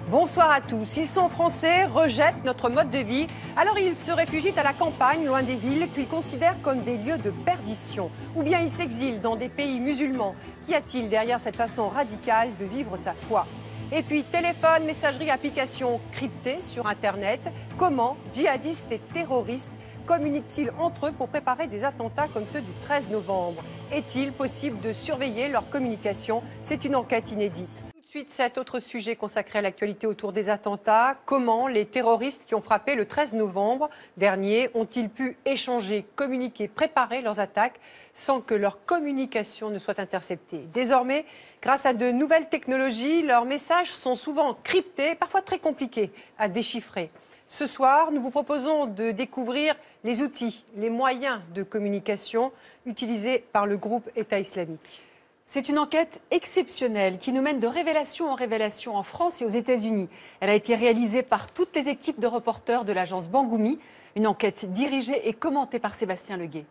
Bonsoir à tous. Ils sont français, rejettent notre mode de vie. Alors ils se réfugient à la campagne, loin des villes, qu'ils considèrent comme des lieux de perdition. Ou bien ils s'exilent dans des pays musulmans. Qu'y a-t-il derrière cette façon radicale de vivre sa foi? Et puis téléphone, messagerie, applications cryptées sur Internet. Comment djihadistes et terroristes communiquent-ils entre eux pour préparer des attentats comme ceux du 13 novembre? Est-il possible de surveiller leur communication? C'est une enquête inédite. Tout de suite, cet autre sujet consacré à l'actualité autour des attentats. Comment les terroristes qui ont frappé le 13 novembre dernier ont-ils pu échanger, communiquer, préparer leurs attaques sans que leur communication ne soit interceptée? Désormais, grâce à de nouvelles technologies, leurs messages sont souvent cryptés, parfois très compliqués à déchiffrer. Ce soir, nous vous proposons de découvrir les outils, les moyens de communication utilisés par le groupe État islamique. C'est une enquête exceptionnelle qui nous mène de révélation en révélation en France et aux États-Unis. Elle a été réalisée par toutes les équipes de reporters de l'agence Bangoumi. Une enquête dirigée et commentée par Sébastien Leguet.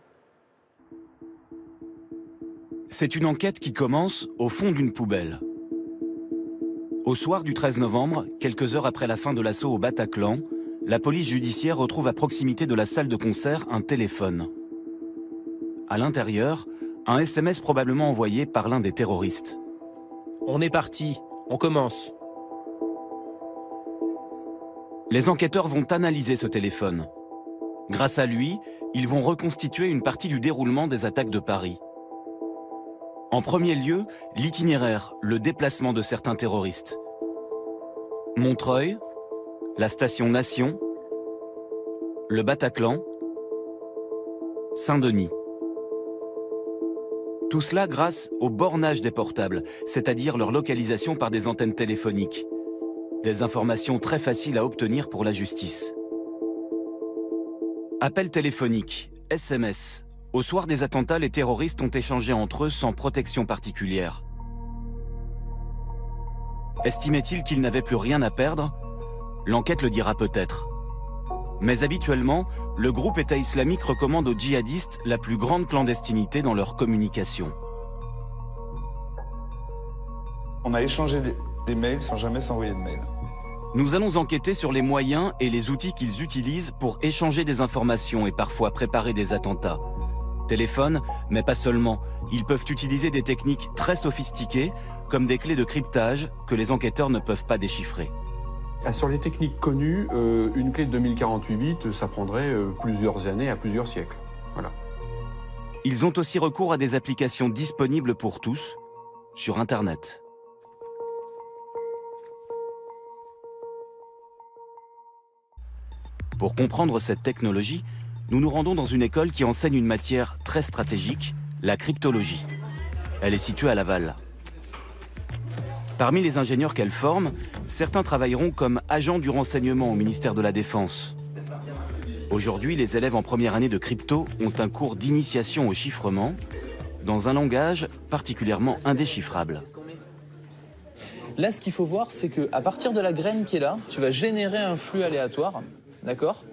C'est une enquête qui commence au fond d'une poubelle. Au soir du 13 novembre, quelques heures après la fin de l'assaut au Bataclan, la police judiciaire retrouve à proximité de la salle de concert un téléphone. À l'intérieur, un SMS probablement envoyé par l'un des terroristes. On est parti, on commence. Les enquêteurs vont analyser ce téléphone. Grâce à lui, ils vont reconstituer une partie du déroulement des attaques de Paris. En premier lieu, l'itinéraire, le déplacement de certains terroristes. Montreuil, la station Nation, le Bataclan, Saint-Denis. Tout cela grâce au bornage des portables, c'est-à-dire leur localisation par des antennes téléphoniques. Des informations très faciles à obtenir pour la justice. Appels téléphoniques, SMS. Au soir des attentats, les terroristes ont échangé entre eux sans protection particulière. Estimait-il qu'ils n'avaient plus rien à perdre? L'enquête le dira peut-être. Mais habituellement, le groupe État islamique recommande aux djihadistes la plus grande clandestinité dans leur communication. On a échangé des mails sans jamais s'envoyer de mails. Nous allons enquêter sur les moyens et les outils qu'ils utilisent pour échanger des informations et parfois préparer des attentats. Téléphone, mais pas seulement. Ils peuvent utiliser des techniques très sophistiquées, comme des clés de cryptage que les enquêteurs ne peuvent pas déchiffrer. Sur les techniques connues, une clé de 2048 bits, ça prendrait plusieurs années à plusieurs siècles. Voilà. Ils ont aussi recours à des applications disponibles pour tous sur Internet. Pour comprendre cette technologie, nous nous rendons dans une école qui enseigne une matière très stratégique, la cryptologie. Elle est située à Laval. Parmi les ingénieurs qu'elle forme, certains travailleront comme agents du renseignement au ministère de la Défense. Aujourd'hui, les élèves en première année de crypto ont un cours d'initiation au chiffrement dans un langage particulièrement indéchiffrable. Là, ce qu'il faut voir, c'est qu'à partir de la graine qui est là, tu vas générer un flux aléatoire, d'accord ?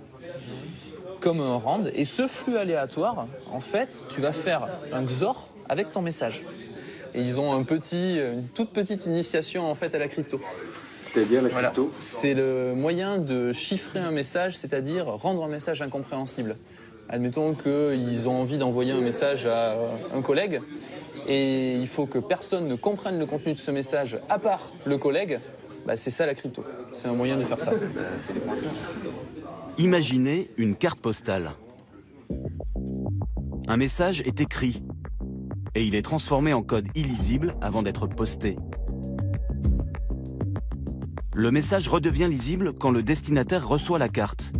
Comme un rand. Et ce flux aléatoire, en fait, tu vas faire un XOR avec ton message. Et ils ont une toute petite initiation en fait à la crypto. C'est-à-dire la crypto? Voilà. C'est le moyen de chiffrer un message, c'est-à-dire rendre un message incompréhensible. Admettons qu'ils ont envie d'envoyer un message à un collègue et il faut que personne ne comprenne le contenu de ce message à part le collègue. Bah, c'est ça la crypto. C'est un moyen de faire ça. C'est des pointeurs. Imaginez une carte postale. Un message est écrit et il est transformé en code illisible avant d'être posté. Le message redevient lisible quand le destinataire reçoit la carte.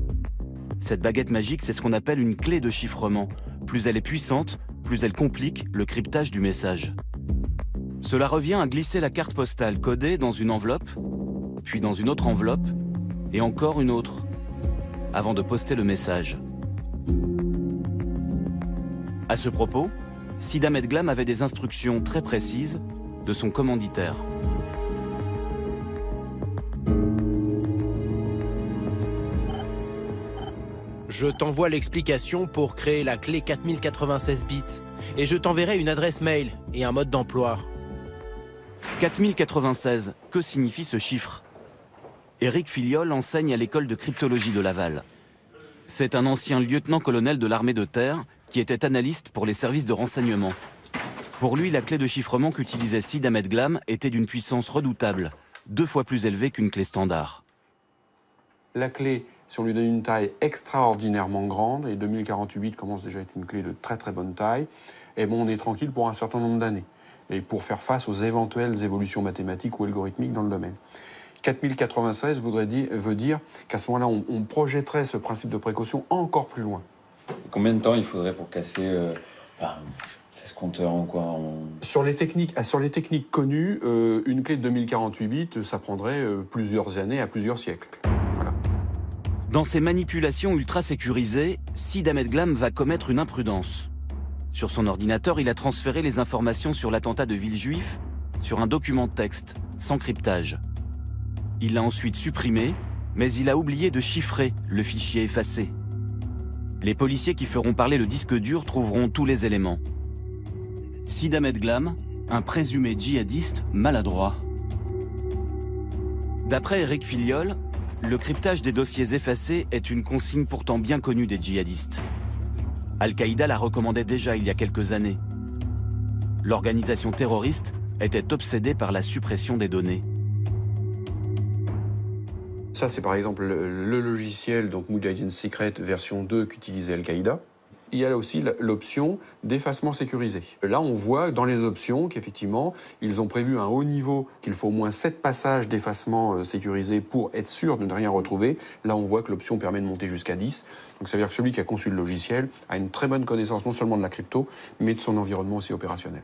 Cette baguette magique, c'est ce qu'on appelle une clé de chiffrement. Plus elle est puissante, plus elle complique le cryptage du message. Cela revient à glisser la carte postale codée dans une enveloppe, puis dans une autre enveloppe, et encore une autre, avant de poster le message. À ce propos, Sid Ahmed Glam avait des instructions très précises de son commanditaire. Je t'envoie l'explication pour créer la clé 4096 bits. Et je t'enverrai une adresse mail et un mode d'emploi. 4096, que signifie ce chiffre? Éric Filliol enseigne à l'école de cryptologie de Laval. C'est un ancien lieutenant-colonel de l'armée de terre qui était analyste pour les services de renseignement. Pour lui, la clé de chiffrement qu'utilisait Sid Ahmed Glam était d'une puissance redoutable, 2 fois plus élevée qu'une clé standard. La clé, si on lui donne une taille extraordinairement grande, et 2048 bits commence déjà à être une clé de très très bonne taille, et bon, on est tranquille pour un certain nombre d'années, et pour faire face aux éventuelles évolutions mathématiques ou algorithmiques dans le domaine. 4096 veut dire qu'à ce moment-là, on projetterait ce principe de précaution encore plus loin. Combien de temps il faudrait pour casser c'est ce compteur en quoi Sur les techniques connues, une clé de 2048 bits, ça prendrait plusieurs années à plusieurs siècles. Voilà. Dans ces manipulations ultra sécurisées, Sid Ahmed Glam va commettre une imprudence. Sur son ordinateur, il a transféré les informations sur l'attentat de Villejuif sur un document de texte, sans cryptage. Il l'a ensuite supprimé, mais il a oublié de chiffrer le fichier effacé. Les policiers qui feront parler le disque dur trouveront tous les éléments. Sid Ahmed Glam, un présumé djihadiste maladroit. D'après Éric Filliol, le cryptage des dossiers effacés est une consigne pourtant bien connue des djihadistes. Al-Qaïda la recommandait déjà il y a quelques années. L'organisation terroriste était obsédée par la suppression des données. Ça, c'est par exemple le logiciel, donc Mujahideen Secret version 2 qu'utilisait Al-Qaïda. Il y a aussi l'option d'effacement sécurisé. Là, on voit dans les options qu'effectivement, ils ont prévu un haut niveau, qu'il faut au moins 7 passages d'effacement sécurisé pour être sûr de ne rien retrouver. Là, on voit que l'option permet de monter jusqu'à 10. Donc ça veut dire que celui qui a conçu le logiciel a une très bonne connaissance non seulement de la crypto, mais de son environnement aussi opérationnel.